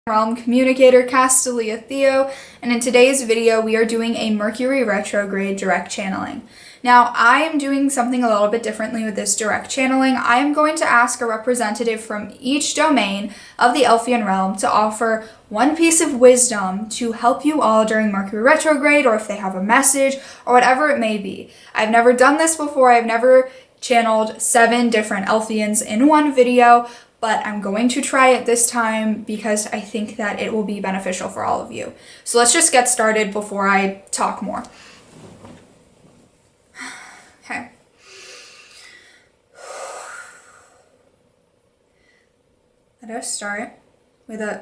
Realm communicator Castalia Theo, and in today's video we are doing a Mercury Retrograde direct channeling. Now I am doing something a little bit differently with this direct channeling. I am going to ask a representative from each domain of the Elfian Realm to offer one piece of wisdom to help you all during Mercury Retrograde, or if they have a message or whatever it may be. I've never done this before. I've never channeled 7 different Elfians in one video, but I'm going to try it this time because I think that it will be beneficial for all of you. So let's just get started before I talk more. Okay. Let us start with an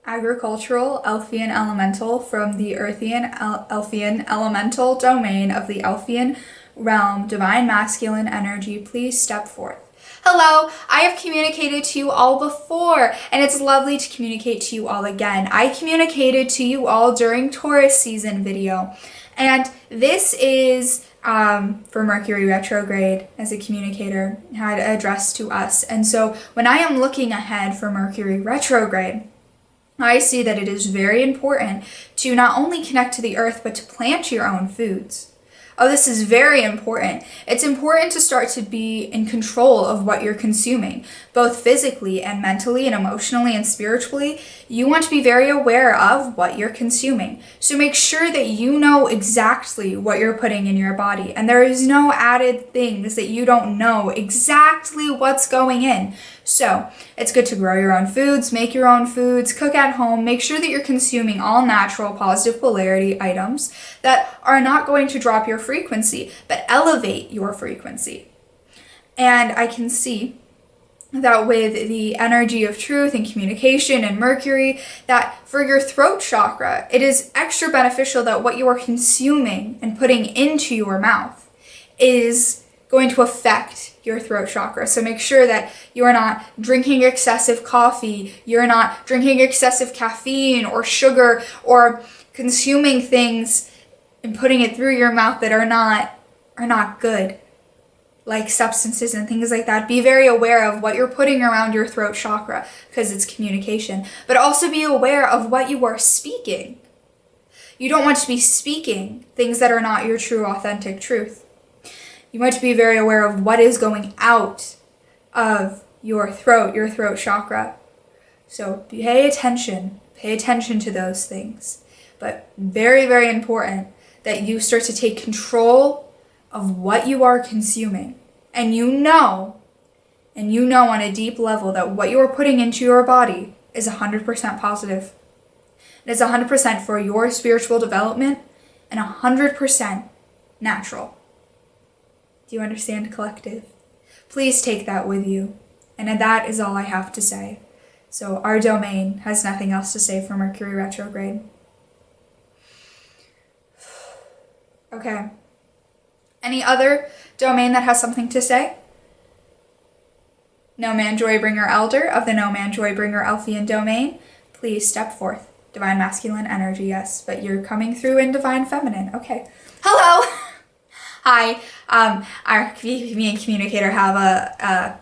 agricultural Elfian elemental from the Elfian elemental domain of the Elfian Realm, divine masculine energy. Please step forth. Hello, I have communicated to you all before, and it's lovely to communicate to you all again. I communicated to you all during Taurus season video, and this is for Mercury Retrograde as a communicator had addressed to us. And so when I am looking ahead for Mercury Retrograde, I see that it is very important to not only connect to the earth, but to plant your own foods. Oh, this is very important. It's important to start to be in control of what you're consuming, both physically and mentally and emotionally and spiritually. You want to be very aware of what you're consuming. So make sure that you know exactly what you're putting in your body, and there is no added things that you don't know exactly what's going in. So it's good to grow your own foods, make your own foods, cook at home, make sure that you're consuming all natural positive polarity items that are not going to drop your frequency, but elevate your frequency. And I can see that with the energy of truth and communication and Mercury, that for your throat chakra, it is extra beneficial that what you are consuming and putting into your mouth is going to affect your throat chakra. So make sure that you're not drinking excessive coffee, you're not drinking excessive caffeine or sugar, or consuming things and putting it through your mouth that are not good, like substances and things like that. Be very aware of what you're putting around your throat chakra because it's communication, but also be aware of what you are speaking. You don't want to be speaking things that are not your true, authentic truth. You want to be very aware of what is going out of your throat chakra. So pay attention to those things. But very, very important that you start to take control of what you are consuming. And you know on a deep level that what you are putting into your body is 100% positive. It is 100% for your spiritual development and 100% natural. Do you understand, collective? Please take that with you. And that is all I have to say. So our domain has nothing else to say for Mercury Retrograde. Okay. Any other domain that has something to say? No Man Joybringer Elder of the No Man Joybringer Elfian domain, please step forth. Divine masculine energy, yes, but you're coming through in divine feminine. Okay. Hello! Hi, our communicator have a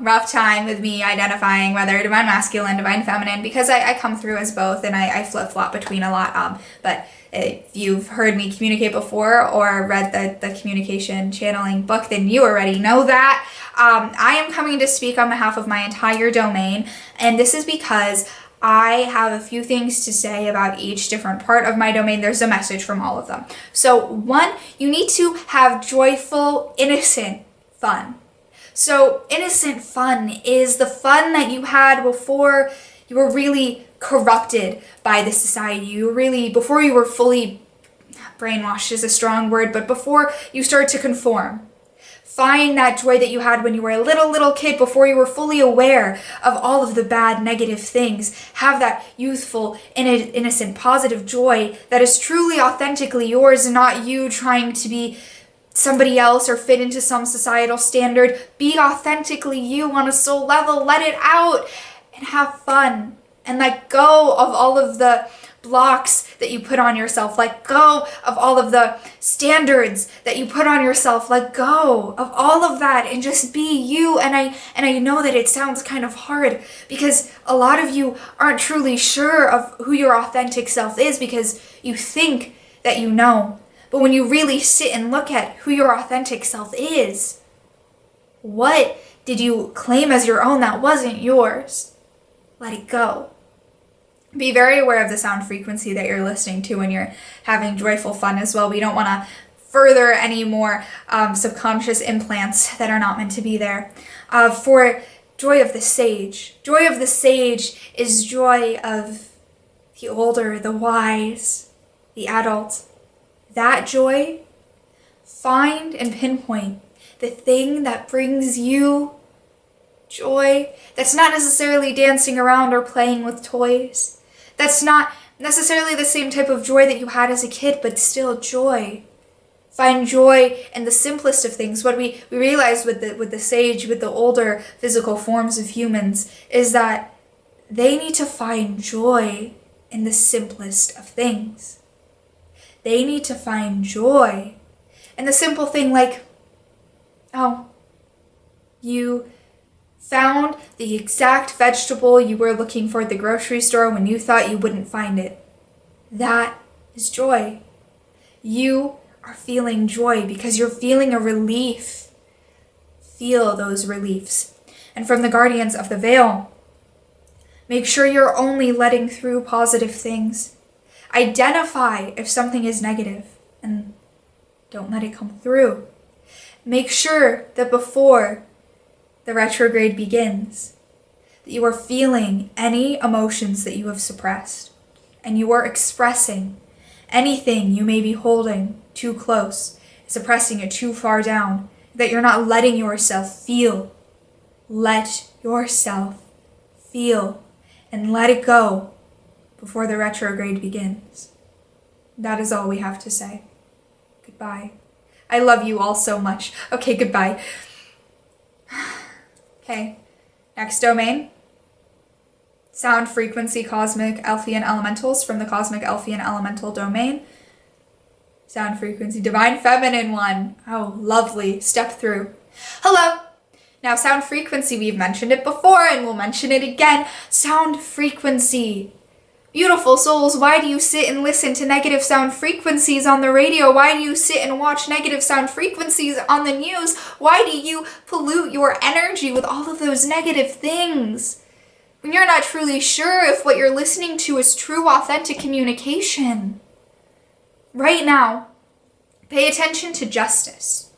rough time with me identifying whether divine masculine, divine feminine, because I come through as both and I flip-flop between a lot. But if you've heard me communicate before or read the communication channeling book, then you already know that. I am coming to speak on behalf of my entire domain, and this is because I have a few things to say about each different part of my domain. There's a message from all of them. So 1, you need to have joyful, innocent fun. So innocent fun is the fun that you had before you were really corrupted by the society. Before you were fully, brainwashed is a strong word, but before you started to conform. Find that joy that you had when you were a little kid, before you were fully aware of all of the bad, negative things. Have that youthful, innocent, positive joy that is truly, authentically yours, and not you trying to be somebody else or fit into some societal standard. Be authentically you on a soul level. Let it out and have fun. And let go of all of the blocks that you put on yourself. Let go of all of the standards that you put on yourself. Let go of all of that and just be you. And I know that it sounds kind of hard because a lot of you aren't truly sure of who your authentic self is because you think that you know. But when you really sit and look at who your authentic self is, what did you claim as your own that wasn't yours? Let it go. Be very aware of the sound frequency that you're listening to when you're having joyful fun as well. We don't want to further any more subconscious implants that are not meant to be there. For joy of the sage. Joy of the sage is joy of the older, the wise, the adult. That joy, find and pinpoint the thing that brings you joy. That's not necessarily dancing around or playing with toys. That's not necessarily the same type of joy that you had as a kid, but still joy. Find joy in the simplest of things. What we realize with the sage, with the older physical forms of humans, is that they need to find joy in the simplest of things. They need to find joy in the simple thing like, oh, you found the exact vegetable you were looking for at the grocery store when you thought you wouldn't find it. That is joy. You are feeling joy because you're feeling a relief. Feel those reliefs. And from the guardians of the veil, make sure you're only letting through positive things. Identify if something is negative and don't let it come through. Make sure that before the retrograde begins, that you are feeling any emotions that you have suppressed, and you are expressing anything you may be holding too close, suppressing it too far down, that you're not letting yourself feel. Let yourself feel and let it go before the retrograde begins. That is all we have to say. Goodbye. I love you all so much. Okay, goodbye. Okay, next domain. Sound frequency cosmic Elfian elementals from the cosmic Elfian elemental domain. Sound frequency divine feminine one. Oh, lovely. Step through. Hello. Now sound frequency, we've mentioned it before and we'll mention it again. Sound frequency. Beautiful souls, why do you sit and listen to negative sound frequencies on the radio? Why do you sit and watch negative sound frequencies on the news? Why do you pollute your energy with all of those negative things when you're not truly sure if what you're listening to is true, authentic communication? Right now, pay attention to justice.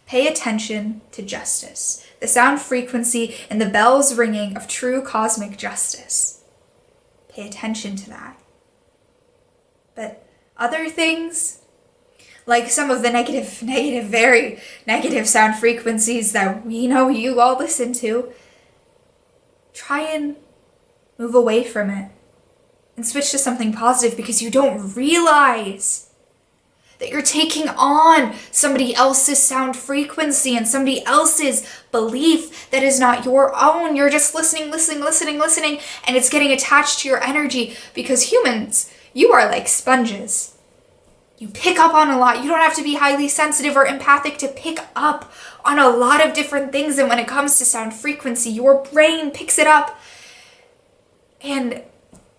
Pay attention to justice. The sound frequency and the bells ringing of true cosmic justice. Pay attention to that. But other things, like some of the very negative sound frequencies that we know you all listen to, try and move away from it and switch to something positive because you don't realize that you're taking on somebody else's sound frequency and somebody else's belief that is not your own. You're just listening, and it's getting attached to your energy because humans, you are like sponges. You pick up on a lot. You don't have to be highly sensitive or empathic to pick up on a lot of different things. And when it comes to sound frequency, your brain picks it up and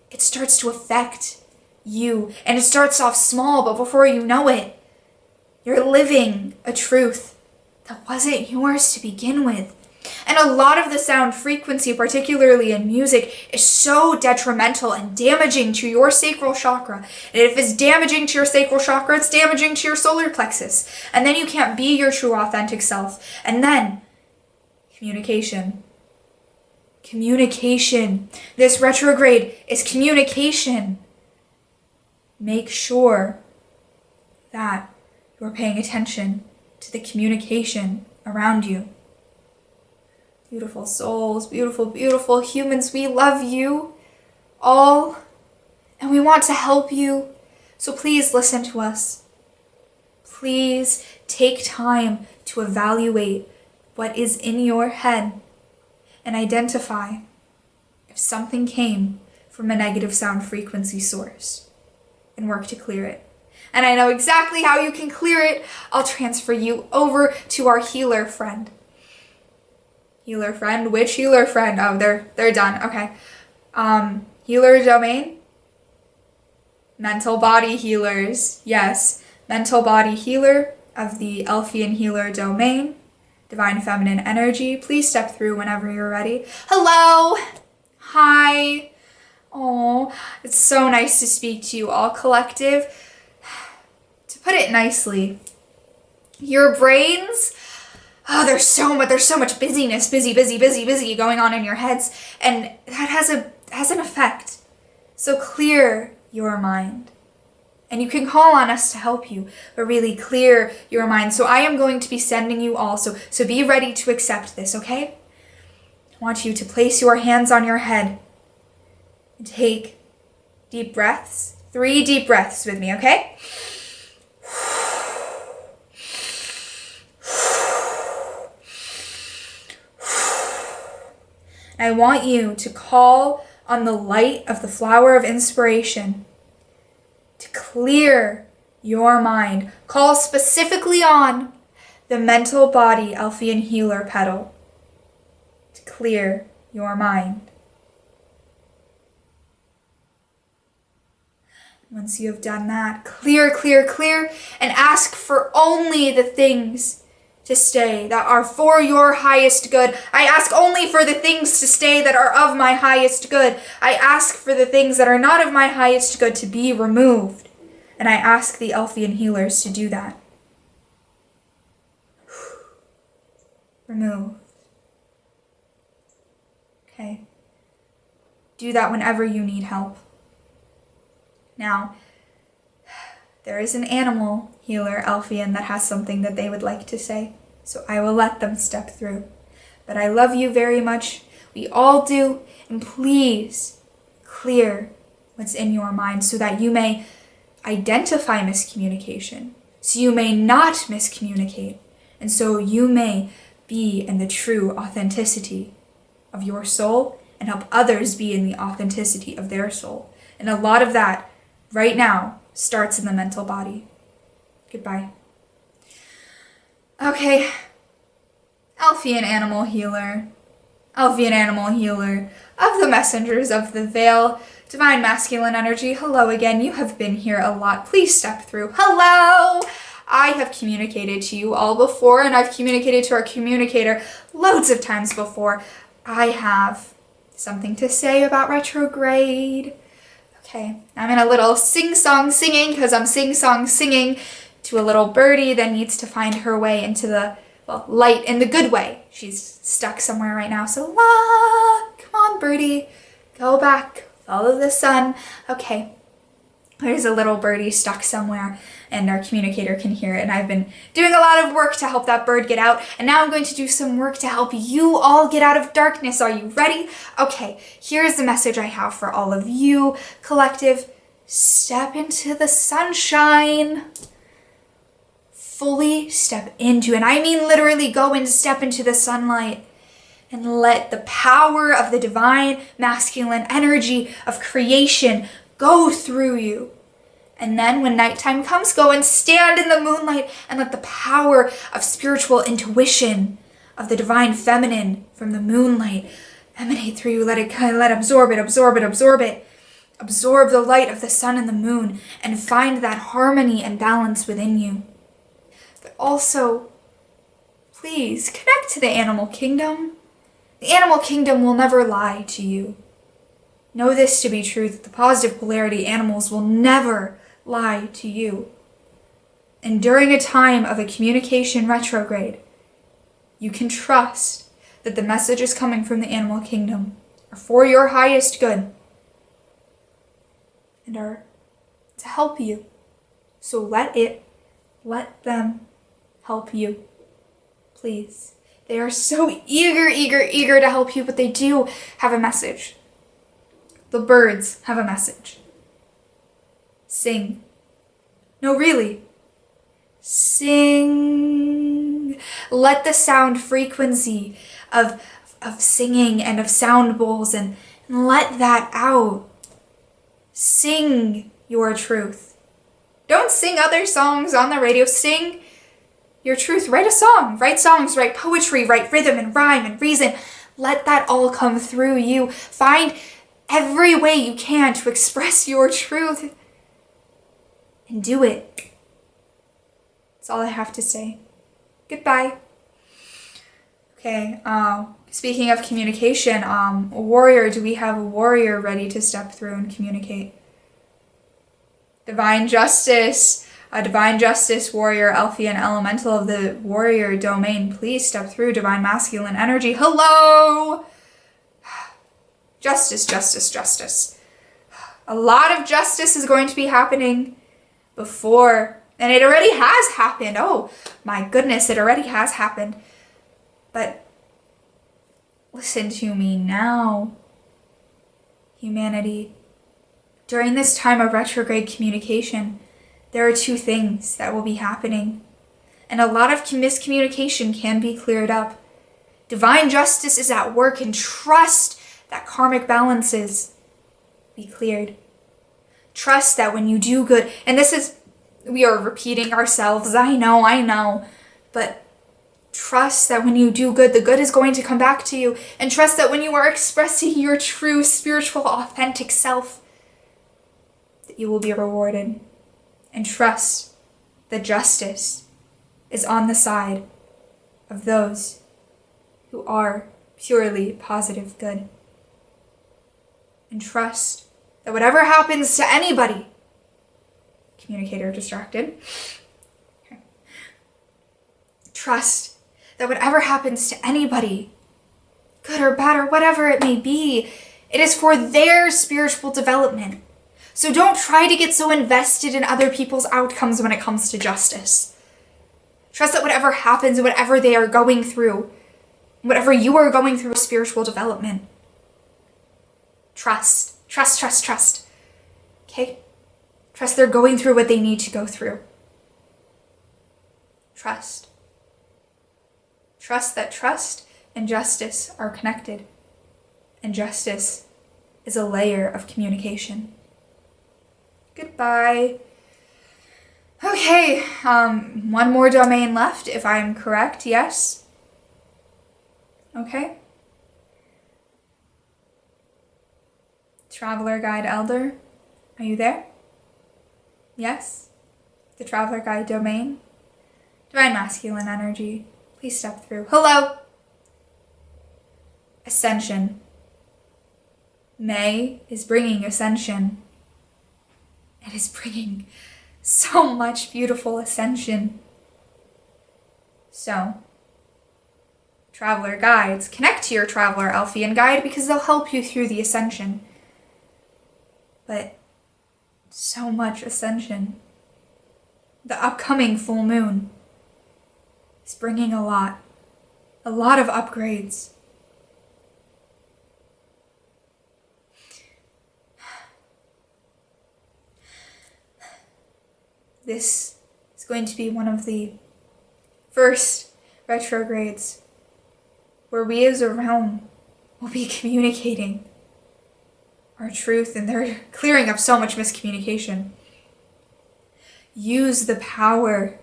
it starts to affect you. And it starts off small, but before you know it, you're living a truth that wasn't yours to begin with. And a lot of the sound frequency, particularly in music, is so detrimental and damaging to your sacral chakra. And if it's damaging to your sacral chakra, it's damaging to your solar plexus. And then you can't be your true authentic self. And then, communication. Communication. This retrograde is communication. Make sure that you're paying attention to the communication around you. Beautiful souls, beautiful, beautiful humans, we love you all, and we want to help you. So please listen to us. Please take time to evaluate what is in your head and identify if something came from a negative sound frequency source and work to clear it. And I know exactly how you can clear it. I'll transfer you over to our healer friend. Healer friend? Which healer friend? Oh, they're done. Okay. Healer domain? Mental body healers. Yes. Mental body healer of the Elfian healer domain. Divine feminine energy. Please step through whenever you're ready. Hello. Hi. Oh, it's so nice to speak to you all, collective. To put it nicely, your brains, there's so much busyness, busy going on in your heads, and that has an effect. So clear your mind. And you can call on us to help you, but really clear your mind. So I am going to be sending you all, so be ready to accept this, okay? I want you to place your hands on your head and take deep breaths. 3 deep breaths with me, okay? I want you to call on the light of the flower of inspiration to clear your mind. Call specifically on the mental body Elfian healer petal to clear your mind. Once you have done that, clear, and ask for only the things to stay that are for your highest good. I ask only for the things to stay that are of my highest good. I ask for the things that are not of my highest good to be removed. And I ask the Elfian healers to do that. Remove. Okay. Do that whenever you need help. Now, there is an animal healer, Elfian, that has something that they would like to say, so I will let them step through. But I love you very much. We all do, and please clear what's in your mind so that you may identify miscommunication, so you may not miscommunicate, and so you may be in the true authenticity of your soul and help others be in the authenticity of their soul. And a lot of that right now starts in the mental body. Goodbye. Okay. Elfian animal healer of the messengers of the veil, divine masculine energy. Hello again. You have been here a lot. Please step through. Hello. I have communicated to you all before, and I've communicated to our communicator loads of times before. I have something to say about retrograde. Okay, I'm in a little sing-song singing because I'm sing-song singing to a little birdie that needs to find her way into the light in the good way. She's stuck somewhere right now, so come on birdie, go back, follow the sun. Okay, there's a little birdie stuck somewhere and our communicator can hear it, and I've been doing a lot of work to help that bird get out, and now I'm going to do some work to help you all get out of darkness. Are you ready? Okay, here's the message I have for all of you, collective. Step into the sunshine. Fully step into, and I mean literally go and step into the sunlight and let the power of the divine masculine energy of creation go through you. And then when nighttime comes, go and stand in the moonlight and let the power of spiritual intuition of the divine feminine from the moonlight emanate through you. Let absorb it. Absorb the light of the sun and the moon and find that harmony and balance within you. But also, please connect to the animal kingdom. The animal kingdom will never lie to you. Know this to be true, that the positive polarity animals will never lie to you. And during a time of a communication retrograde, you can trust that the messages coming from the animal kingdom are for your highest good and are to help you. So let them help you. Please. They are so eager to help you, but they do have a message. The birds have a message. Sing. No, really. Sing. Let the sound frequency of singing and of sound bowls and let that out. Sing your truth. Don't sing other songs on the radio. Sing your truth. Write a song. Write songs. Write poetry. Write rhythm and rhyme and reason. Let that all come through you. Find every way you can to express your truth. And do it. That's all I have to say. Goodbye. Okay, speaking of communication, warrior, do we have a warrior ready to step through and communicate? Divine Justice, a Divine Justice warrior, Elfian Elemental of the warrior domain, please step through. Divine Masculine energy, hello! Justice, justice, justice. A lot of justice is going to be happening before, and it already has happened. Oh my goodness, it already has happened. But listen to me now, humanity. During this time of retrograde communication, there are two things that will be happening, and a lot of miscommunication can be cleared up. Divine justice is at work, and trust that karmic balances be cleared. Trust that when you do good, and we are repeating ourselves, I know, but trust that when you do good, the good is going to come back to you. And trust that when you are expressing your true, spiritual, authentic self, that you will be rewarded. And trust that justice is on the side of those who are purely positive good. And trust that whatever happens to anybody, communicator distracted, okay. Trust that whatever happens to anybody, good or bad or whatever it may be, it is for their spiritual development. So don't try to get so invested in other people's outcomes when it comes to justice. Trust that whatever happens, whatever they are going through, whatever you are going through, spiritual development. Trust. Okay? Trust they're going through what they need to go through. Trust. Trust that trust and justice are connected. And justice is a layer of communication. Goodbye. Okay, one more domain left, if I'm correct, yes? Okay. Traveler Guide Elder, are you there? Yes? The Traveler Guide domain? Divine Masculine energy, please step through. Hello! Ascension. May is bringing ascension. It is bringing so much beautiful ascension. So, Traveler Guides, connect to your Traveler Elfian Guide because they'll help you through the ascension. But so much ascension. The upcoming full moon is bringing a lot of upgrades. This is going to be one of the first retrogrades where we as a realm will be communicating our truth, and they're clearing up so much miscommunication. Use the power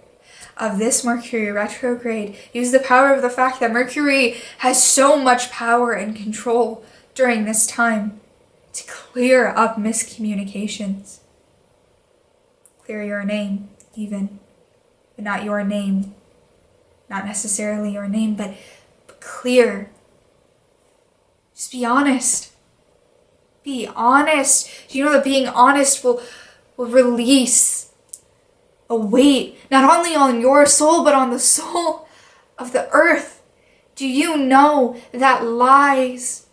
of this Mercury retrograde. Use the power of the fact that Mercury has so much power and control during this time to clear up miscommunications. Clear your name, even, but not your name. Not necessarily your name, but clear. Just be honest. Be honest. Do you know that being honest will release a weight, not only on your soul, but on the soul of the earth? Do you know that the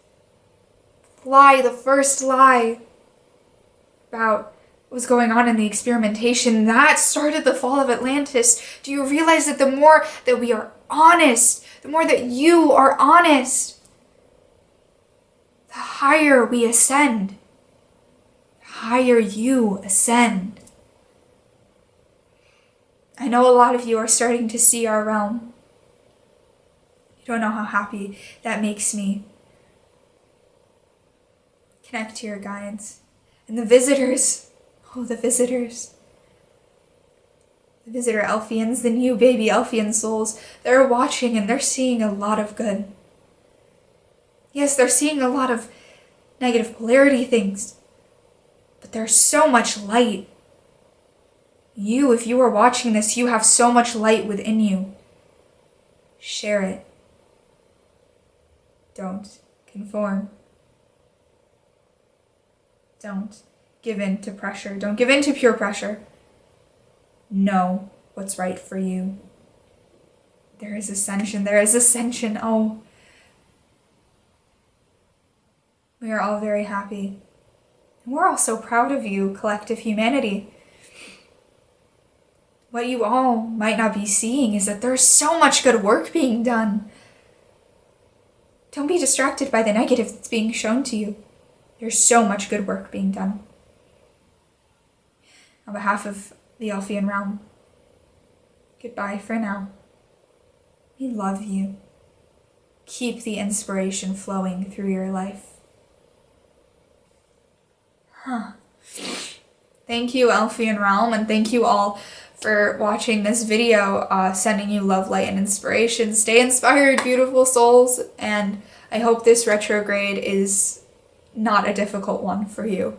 first lie about what was going on in the experimentation, that started the fall of Atlantis? Do you realize that the more that we are honest, the more that you are honest, the higher we ascend, the higher you ascend. I know a lot of you are starting to see our realm. You don't know how happy that makes me. Connect to your guides. And the visitors, oh, the visitors. The visitor Elfians, the new baby Elfian souls, they're watching and they're seeing a lot of good. Yes, they're seeing a lot of negative polarity things, but there's so much light. You, if you are watching this, you have so much light within you. Share it. Don't conform. Don't give in to pressure. Don't give in to peer pressure. Know what's right for you. There is ascension. There is ascension. Oh. We are all very happy. And we're all so proud of you, collective humanity. What you all might not be seeing is that there's so much good work being done. Don't be distracted by the negative that's being shown to you. There's so much good work being done. On behalf of the Elfian Realm, goodbye for now. We love you. Keep the inspiration flowing through your life. Thank you, Elfian Realm, and thank you all for watching this video, sending you love, light, and inspiration. Stay inspired, beautiful souls, and I hope this retrograde is not a difficult one for you.